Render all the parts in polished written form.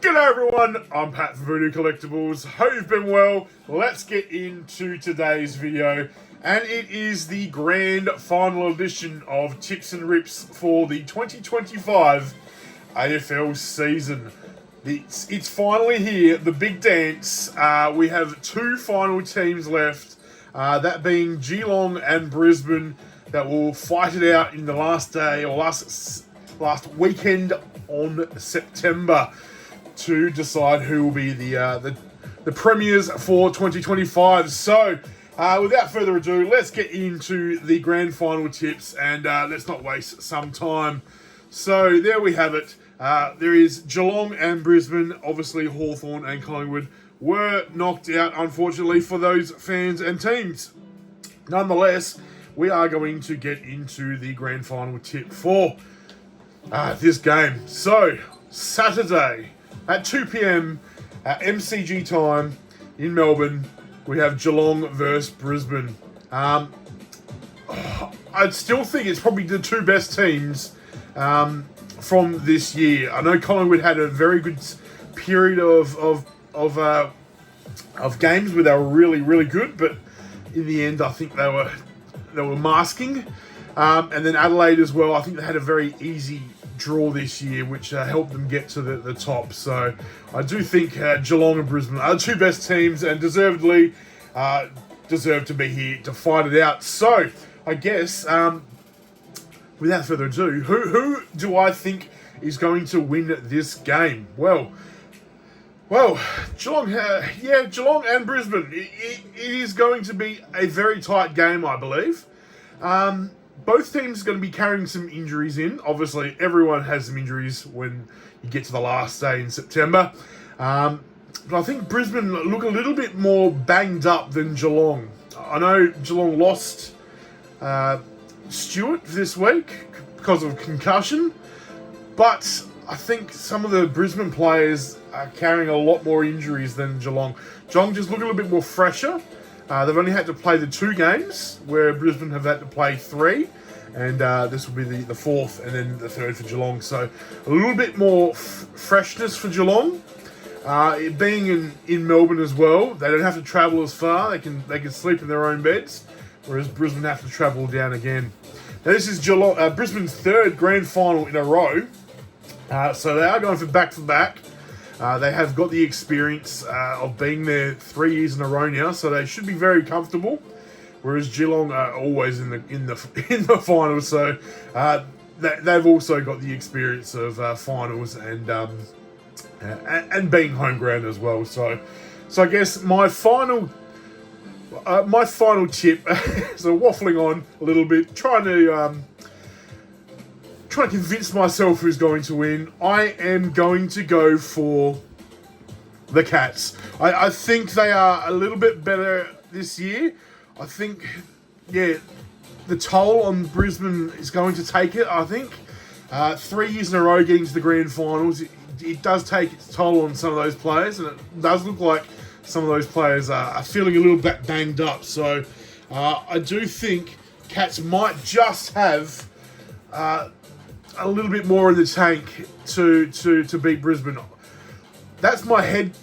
G'day everyone, I'm Pat from Voodoo Collectibles. Hope you've been well. Let's get into today's video. And it is the grand final edition of Tips and Rips for the 2025 AFL season. It's finally here, the big dance. We have two final teams left, that being Geelong and Brisbane, that will fight it out in the last day or last weekend on September to decide who will be the premiers for 2025. So, without further ado, let's get into the grand final tips and let's not waste some time. So, there we have it. There is Geelong and Brisbane. Obviously, Hawthorn and Collingwood were knocked out, unfortunately, for those fans and teams. Nonetheless, we are going to get into the grand final tip for this game. So, Saturday at 2 p.m. at MCG time in Melbourne, we have Geelong versus Brisbane. I still think it's probably the two best teams from this year. I know Collingwood had a very good period of games where they were really, really good, but in the end, I think they were masking. And then Adelaide as well. I think they had a very easy draw this year, which helped them get to the top. So I do think Geelong and Brisbane are the two best teams and deservedly deserve to be here to fight it out. So I guess without further ado, who do I think is going to win this game? Well, Geelong, Geelong and Brisbane. It is going to be a very tight game, I believe. Both teams are going to be carrying some injuries in. Obviously, everyone has some injuries when you get to the last day in September. But I think Brisbane look a little bit more banged up than Geelong. I know Geelong lost Stewart this week because of concussion, but I think some of the Brisbane players are carrying a lot more injuries than Geelong. Geelong just look a little bit more fresher. They've only had to play the 2 games, where Brisbane have had to play 3. And this will be the 4th and then the 3rd for Geelong. So a little bit more freshness for Geelong. It being in Melbourne as well, they don't have to travel as far. They can sleep in their own beds, whereas Brisbane have to travel down again. Now this is Brisbane's 3rd grand final in a row. So they are going for back-to-back. They have got the experience of being there 3 years in a row now, so they should be very comfortable. Whereas Geelong are always in the finals, so they've also got the experience of finals and being home ground as well. So I guess my final tip. So waffling on a little bit, trying to convince myself who's going to win. I am going to go for the Cats. I think they are a little bit better this year. I think, the toll on Brisbane is going to take it, I think. 3 years in a row getting to the grand finals, it does take its toll on some of those players, and it does look like some of those players are feeling a little bit banged up. So I do think Cats might just have a little bit more in the tank to beat Brisbane. That's my head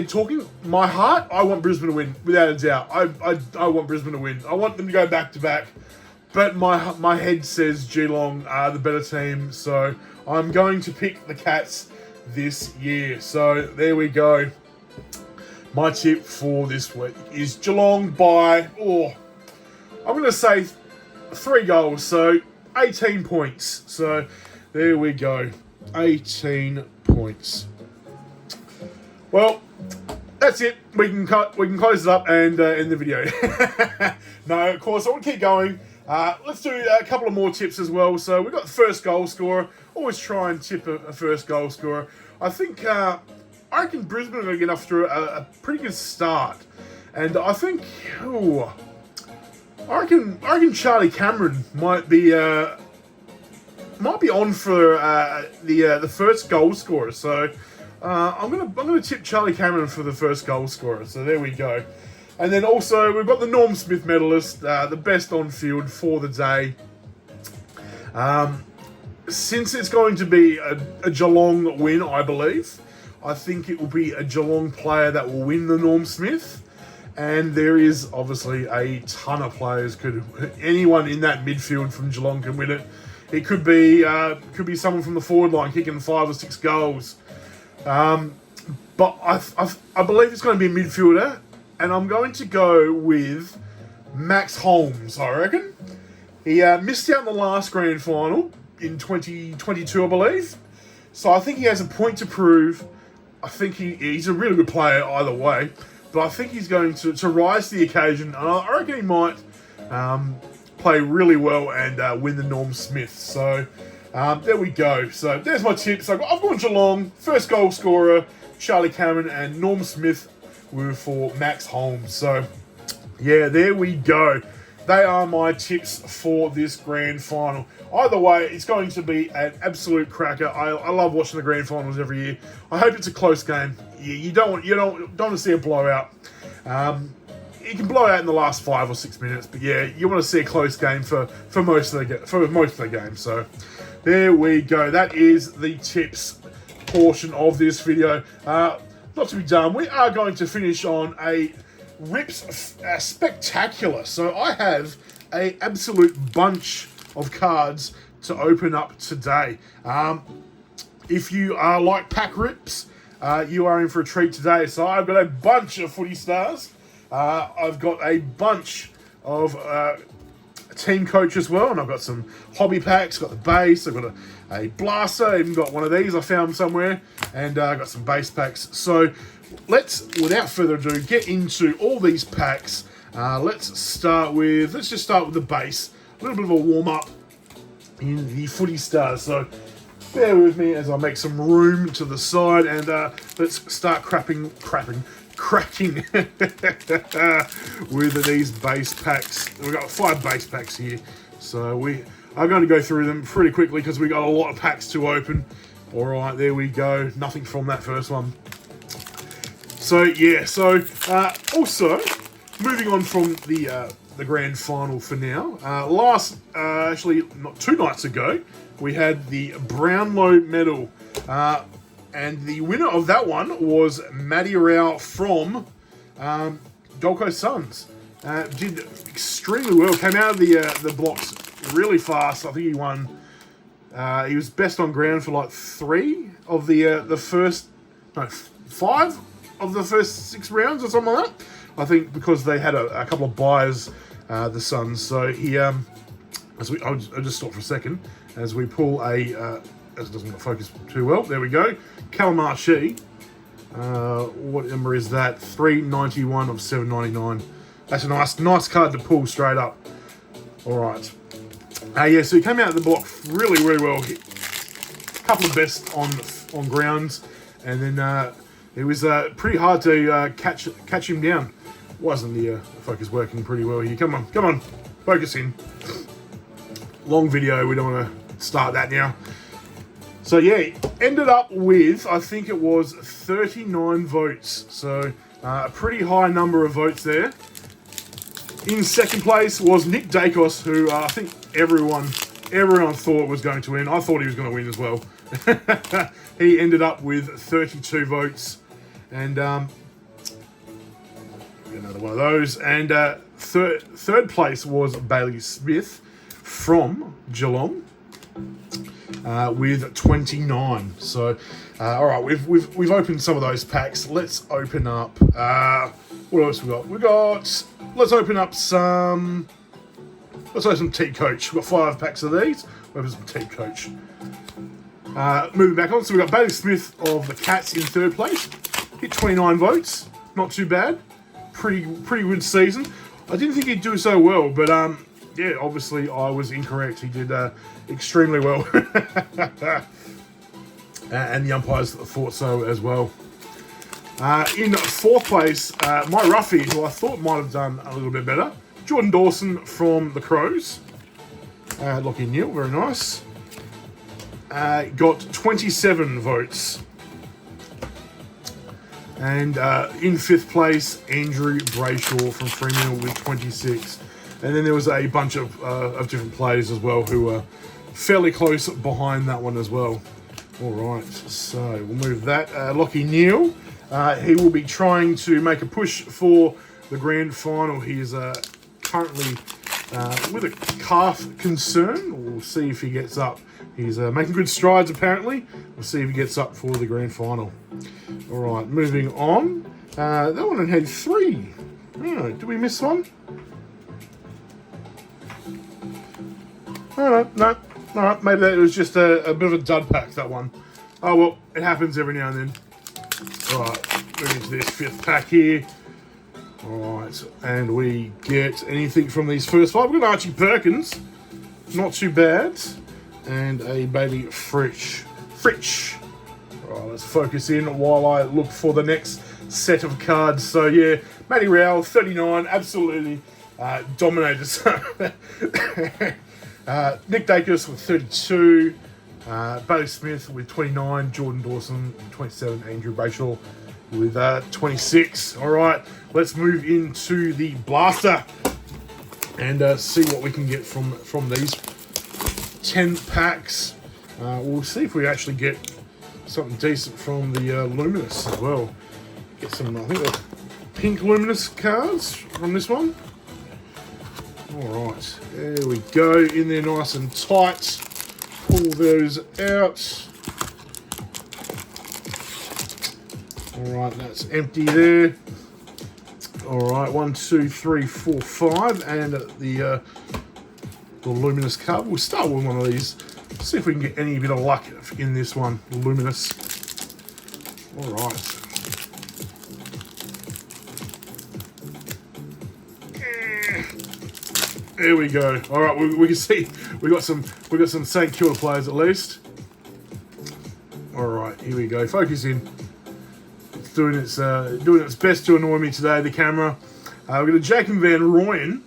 talking. My heart, I want Brisbane to win, without a doubt. I want Brisbane to win. I want them to go back to back. But my head says Geelong are the better team, so I'm going to pick the Cats this year. So there we go. My tip for this week is Geelong by, I'm going to say 3 goals, so 18 points. So there we go. 18 points. Well, that's it. We can close it up and end the video. No, of course, I want to keep going. Let's do a couple of more tips as well. So we've got the first goal scorer. Always try and tip a first goal scorer. I reckon Brisbane are going to get off to a pretty good start. And I think, I reckon Charlie Cameron might be on for the first goal scorer. So I'm gonna tip Charlie Cameron for the first goal scorer. So there we go. And then also we've got the Norm Smith medalist, the best on field for the day. Since it's going to be a Geelong win, I believe, I think it will be a Geelong player that will win the Norm Smith. And there is obviously a ton of players. Anyone in that midfield from Geelong can win it. It could be someone from the forward line kicking 5 or 6 goals. But I believe it's going to be a midfielder, and I'm going to go with Max Holmes, I reckon. He missed out in the last grand final in 2022, I believe. So I think he has a point to prove. I think he's a really good player either way. But I think he's going to rise to the occasion. And I reckon he might play really well and win the Norm Smith. So there we go. So there's my tips. I've gone Geelong, first goal scorer, Charlie Cameron, and Norm Smith were for Max Holmes. So yeah, there we go. They are my tips for this grand final. Either way, it's going to be an absolute cracker. I love watching the grand finals every year. I hope it's a close game. You don't want to see a blowout. You can blow out in the last 5 or 6 minutes, but yeah, you want to see a close game for most of the game. So there we go. That is the tips portion of this video. Not to be done, we are going to finish on a Rips Spectacular. So I have a absolute bunch of cards to open up today. If you are like pack rips, you are in for a treat today. So I've got a bunch of footy stars. I've got a bunch of TeamCoach as well, and I've got some hobby packs. Got the base. I've got a blaster. I even got one of these I found somewhere, and I got some base packs. So let's, without further ado, get into all these packs. Let's just start with the base. A little bit of a warm up in the footy stars. So bear with me as I make some room to the side, and let's start cracking with these base packs. We've got 5 base packs here, so we are going to go through them pretty quickly because we got a lot of packs to open. All right, there we go. Nothing from that first one. So yeah, also moving on from the grand final for now. Actually not 2 nights ago, we had the Brownlow medal. And the winner of that one was Matty Rao from Gold Coast Suns. Did extremely well. Came out of the blocks really fast. I think he won. He was best on ground for like 5 of the first 6 rounds or something like that. I think because they had a couple of buys, the Suns. So he I'll just stop for a second as we pull as it doesn't focus too well. There we go. Calamachi. What number is that? 391 of 799. That's a nice card to pull straight up. All right. Yeah, so he came out of the block really, really well. A couple of best on grounds, and then it was pretty hard to catch him down. Wasn't the focus working pretty well here? Come on, focus in. Long video. We don't want to start that now. So yeah, ended up with, I think it was 39 votes. So a pretty high number of votes there. In second place was Nick Dacos, who I think everyone thought was going to win. I thought he was going to win as well. He ended up with 32 votes. And another one of those. And third place was Bailey Smith from Geelong. With 29. So, all right, we've opened some of those packs. Let's open up. What else we got? Let's open up some. Let's open some TeamCoach. We've got 5 packs of these. We'll open some TeamCoach. Moving back on, so we've got Bailey Smith of the Cats in third place. Hit 29 votes. Not too bad. Pretty good season. I didn't think he'd do so well, but yeah, obviously I was incorrect. He did extremely well. And the umpires thought so as well. In fourth place, my roughie, who I thought might have done a little bit better, Jordan Dawson from the Crows. Lockie Neal, very nice. Got 27 votes. And in fifth place, Andrew Brayshaw from Fremantle with 26. And then there was a bunch of different players as well who were fairly close behind that one as well. All right, so we'll move that. Lockie Neal, he will be trying to make a push for the grand final. He is currently with a calf concern. We'll see if he gets up. He's making good strides, apparently. We'll see if he gets up for the grand final. All right, moving on. That one had 3. Oh, did we miss one? Oh, no. All right, maybe that was just a bit of a dud pack, that one. Oh, well, it happens every now and then. All right, moving to this 5th pack here. All right, and we get anything from these first 5. We've got Archie Perkins. Not too bad. And a baby Fritsch. All right, let's focus in while I look for the next set of cards. So, yeah, Matty Rowell, 39, absolutely dominated. Nick Dacus with 32, Bailey Smith with 29, Jordan Dawson 27, Andrew Brayshaw with 26. All right, let's move into the blaster and see what we can get from these 10 packs. We'll see if we actually get something decent from the Luminous as well. Get some, I think, the pink Luminous cards from this one. All right, there we go, in there nice and tight. Pull those out. All right, that's empty there. All right, 1, 2, 3, 4, 5, and the Luminous card. We'll start with one of these. See if we can get any bit of luck in this one, Luminous. All right. There we go. All right, we can see we got some St Kilda players at least. All right, here we go. Focus in. It's doing its best to annoy me today. The camera. We've got a Jacob Van Rooyen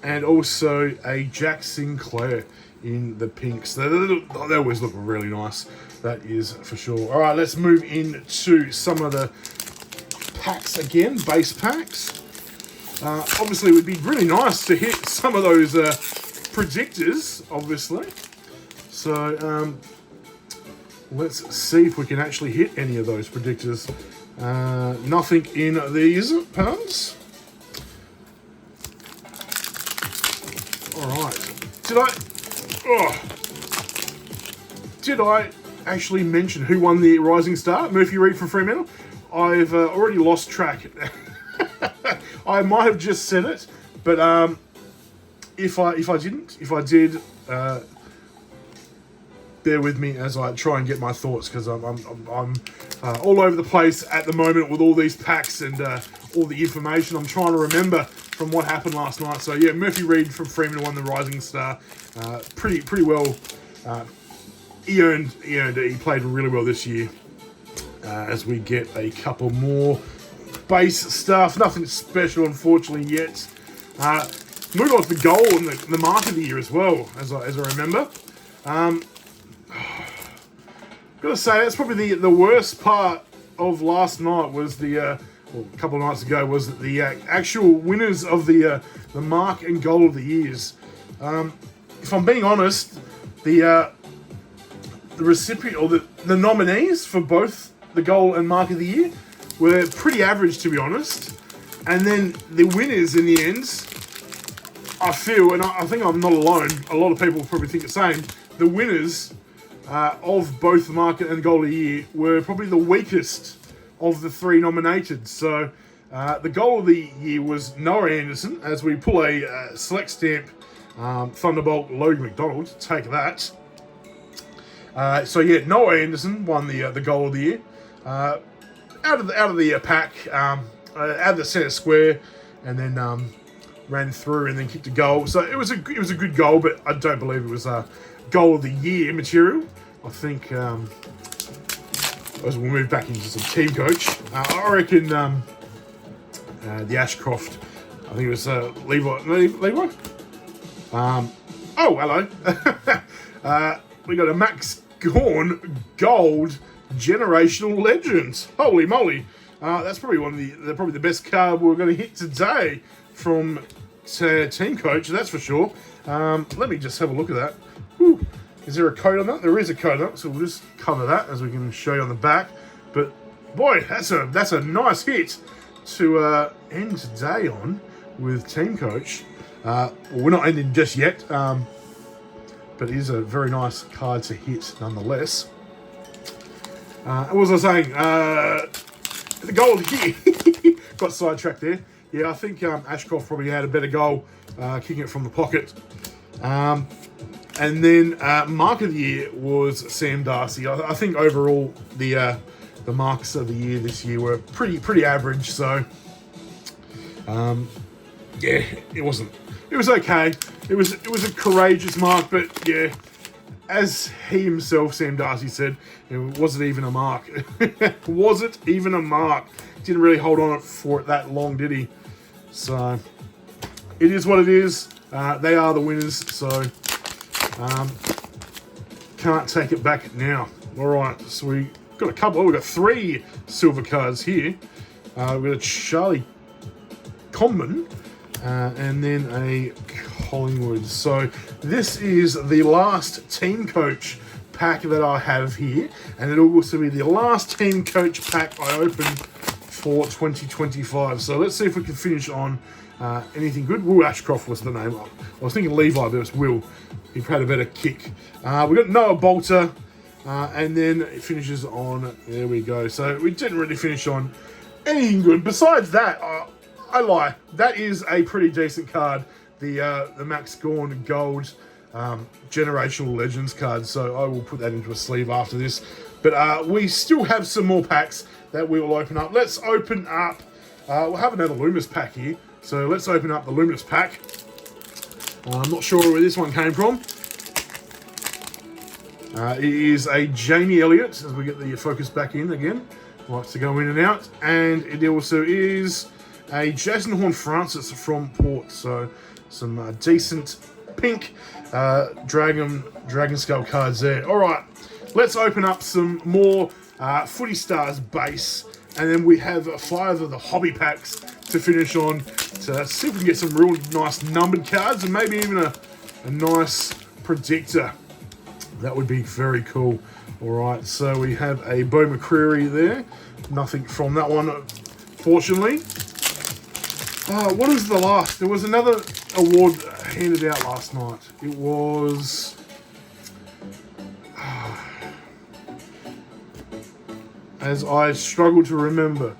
and also a Jack Sinclair in the pinks. They always look really nice. That is for sure. All right, let's move into some of the packs again. Base packs. Obviously, it would be really nice to hit some of those predictors, obviously. So, let's see if we can actually hit any of those predictors. Nothing in these puns. All right. Did I actually mention who won the Rising Star? Murphy Reid from Fremantle? I've already lost track. I might have just said it, but if I did, bear with me as I try and get my thoughts, because I'm all over the place at the moment with all these packs and all the information. I'm trying to remember from what happened last night. So yeah, Murphy Reid from Fremantle won the Rising Star. Pretty well. He played really well this year. As we get a couple more base stuff, nothing special unfortunately yet. Move on to the goal and the mark of the year as well, as I remember. Gotta say, that's probably the worst part of last night was a couple of nights ago, was the actual winners of the mark and goal of the years. If I'm being honest, the recipient or the nominees for both the goal and mark of the year were pretty average, to be honest. And then the winners in the end, I feel, and I think I'm not alone, a lot of people probably think the same, the winners of both the market and goal of the year were probably the weakest of the 3 nominated. So the goal of the year was Noah Anderson, as we pull a select stamp Thunderbolt Logan McDonald. Take that. So yeah, Noah Anderson won the goal of the year. Out of the pack, out of the centre square, and then ran through and then kicked a goal. So it was a good goal, but I don't believe it was a goal of the year material. I think as we move back into some TeamCoach, I reckon the Ashcroft. I think it was Levi. Oh, hello. We got a Max Gawn Gold Generational Legends. Holy moly. That's probably one of the best card we're going to hit today from TeamCoach, that's for sure. Let me just have a look at that. Whew. Is there a code on that? There is a code on that, so we'll just cover that as we can show you on the back. But boy, that's a nice hit to end today on with Teamcoach. Well, we're not ending just yet, but it is a very nice card to hit nonetheless. What was I saying? The goal here. Got sidetracked there. Yeah, I think Ashcroft probably had a better goal kicking it from the pocket. And then mark of the year was Sam Darcy. I think overall the marks of the year this year were pretty average. So yeah, it wasn't. It was okay. It was a courageous mark, but yeah, as he himself, Sam Darcy, said, it wasn't even a mark. Was it even a mark? Didn't really hold on for it that long, did he? So it is what it is. They are the winners, so can't take it back now. All right, so we got a couple. We got 3 silver cards here. We got a Charlie Comben and then a Collingwood. So this is the last Teamcoach pack that I have here, and it'll also be the last Teamcoach pack I open for 2025. So let's see if we can finish on anything good. Will Ashcroft was the name. I was thinking Levi, but it's Will. He had a better kick. We got Noah Bolter, and then it finishes on, there we go. So we didn't really finish on anything good. Besides that, I lie. That is a pretty decent card. The Max Gawn Gold Generational Legends card. So I will put that into a sleeve after this. But we still have some more packs that we will open up. Let's open up. We'll have another Loomis pack here. So let's open up the Loomis pack. I'm not sure where this one came from. It is a Jamie Elliott, as we get the focus back in again. Likes to go in and out. And it also is a Jason Horne-Francis from Port. So some decent pink Dragon Skull cards there. All right, let's open up some more Footy Stars base. And then we have 5 of the hobby packs to finish on, to see if we can get some real nice numbered cards and maybe even a nice predictor. That would be very cool. All right, so we have a Bo McCreary there. Nothing from that one, fortunately. What was the last? There was another award handed out last night. It was... as I struggle to remember.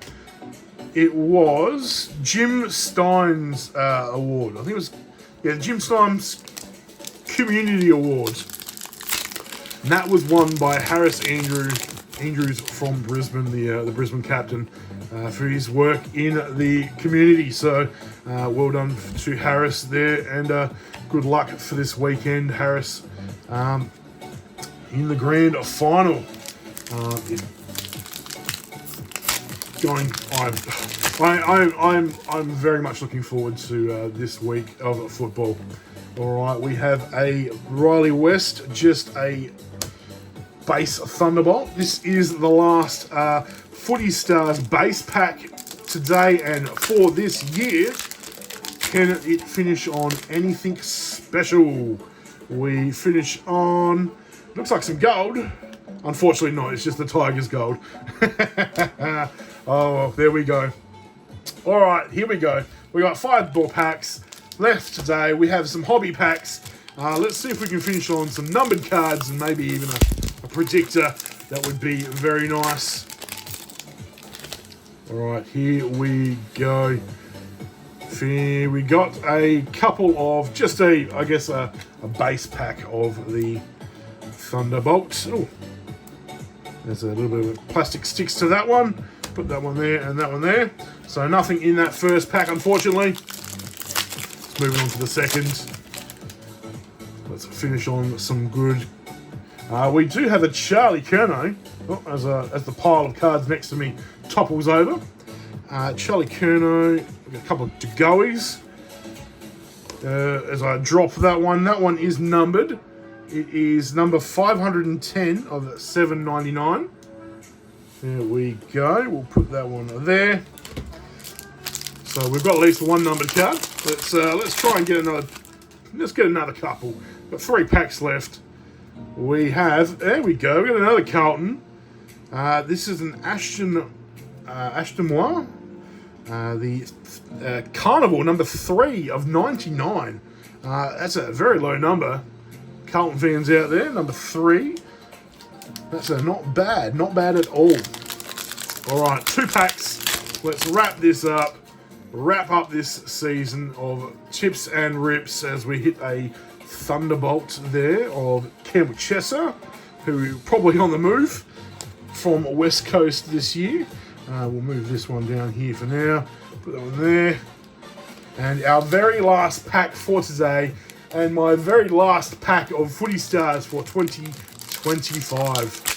It was Jim Stein's award. I think it was, yeah, Jim Stein's Community Award. And that was won by Harris Andrews from Brisbane, the Brisbane captain, for his work in the community. So well done to Harris there, and good luck for this weekend, Harris, in the grand final. I'm very much looking forward to this week of football. All right, we have a Riley West, just a base Thunderbolt. This is the last Footy Stars base pack today and for this year. Can it finish on anything special? We finish on, looks like some gold. Unfortunately not, it's just the Tigers gold. Oh, there we go. All right, here we go. We got 5 more packs left today. We have some hobby packs. Let's see if we can finish on some numbered cards and maybe even a predictor. That would be very nice. All right, here we go. We got a couple of, just I guess a base pack of the Thunderbolts. Oh, there's a little bit of plastic sticks to that one. Put that one there and that one there. So nothing in that first pack, unfortunately. Moving on to the second. Let's finish on some good. We do have a Charlie Curnow, as the pile of cards next to me topples over. Charlie Curnow, we've got a couple of to-goies. As I drop that one is numbered. It is number 510 of 799. There we go. We'll put that one there. So we've got at least one numbered card. Let's try and get another. Let's get another couple. Got 3 packs left. we have, there we go, we got another Carlton. This is an Ashton Moir. The Carnival, number 3 of 99. That's a very low number. Carlton fans out there, number 3. That's not bad at all. All right, 2 packs. Let's wrap this up. Wrap up this season of Tips and Rips as we hit a thunderbolt there of Campbell Chesser, who probably on the move from West Coast this year. We'll move this one down here for now. Put that one there. And our very last pack for today, and my very last pack of Footy Stars for 2025.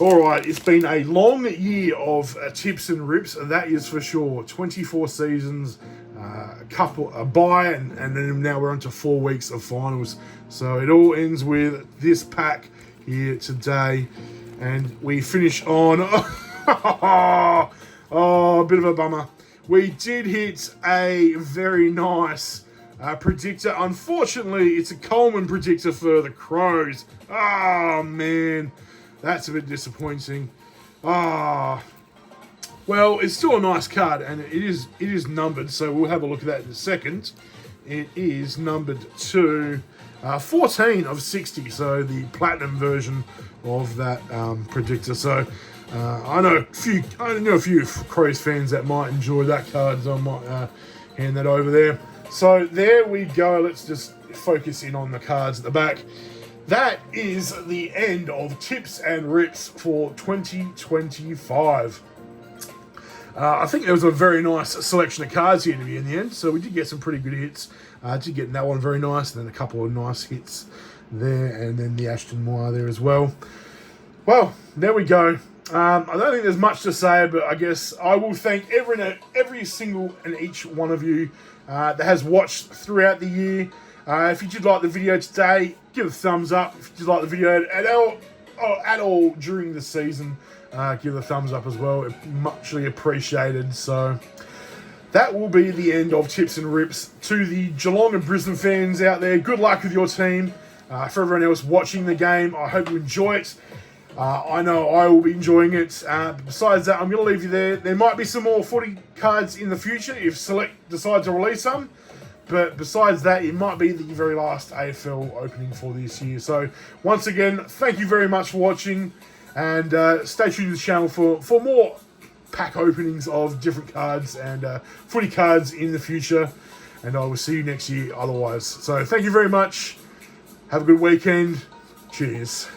Alright, it's been a long year of tips and rips, and that is for sure. 24 seasons, a bye, and then now we're on to 4 weeks of finals. So it all ends with this pack here today. And we finish on... oh, a bit of a bummer. We did hit a very nice predictor. Unfortunately, it's a Coleman predictor for the Crows. Oh, man. That's a bit disappointing. Well, it's still a nice card, and it is numbered, so we'll have a look at that in a second. It is numbered to 14 of 60, so the platinum version of that predictor. So I know a few Crows fans that might enjoy that card, so I might hand that over there. So there we go. Let's just focus in on the cards at the back. That is the end of Tips and Rips for 2025. I think there was a very nice selection of cards here to be in the end, so we did get some pretty good hits. Did get that one very nice, and then a couple of nice hits there, and then the Ashton Moir there as well. Well, there we go. I don't think there's much to say, but I guess I will thank every single and each one of you that has watched throughout the year. If you did like the video today, give it a thumbs up. If you did like the video at all during the season, give it a thumbs up as well. It's muchly appreciated. So that will be the end of Tips and Rips. To the Geelong and Brisbane fans out there, good luck with your team. For everyone else watching the game, I hope you enjoy it. I know I will be enjoying it. Besides that, I'm going to leave you there. There might be some more footy cards in the future if Select decide to release some. But besides that, it might be the very last AFL opening for this year. So once again, thank you very much for watching. And stay tuned to the channel for more pack openings of different cards and footy cards in the future. And I will see you next year otherwise. So thank you very much. Have a good weekend. Cheers.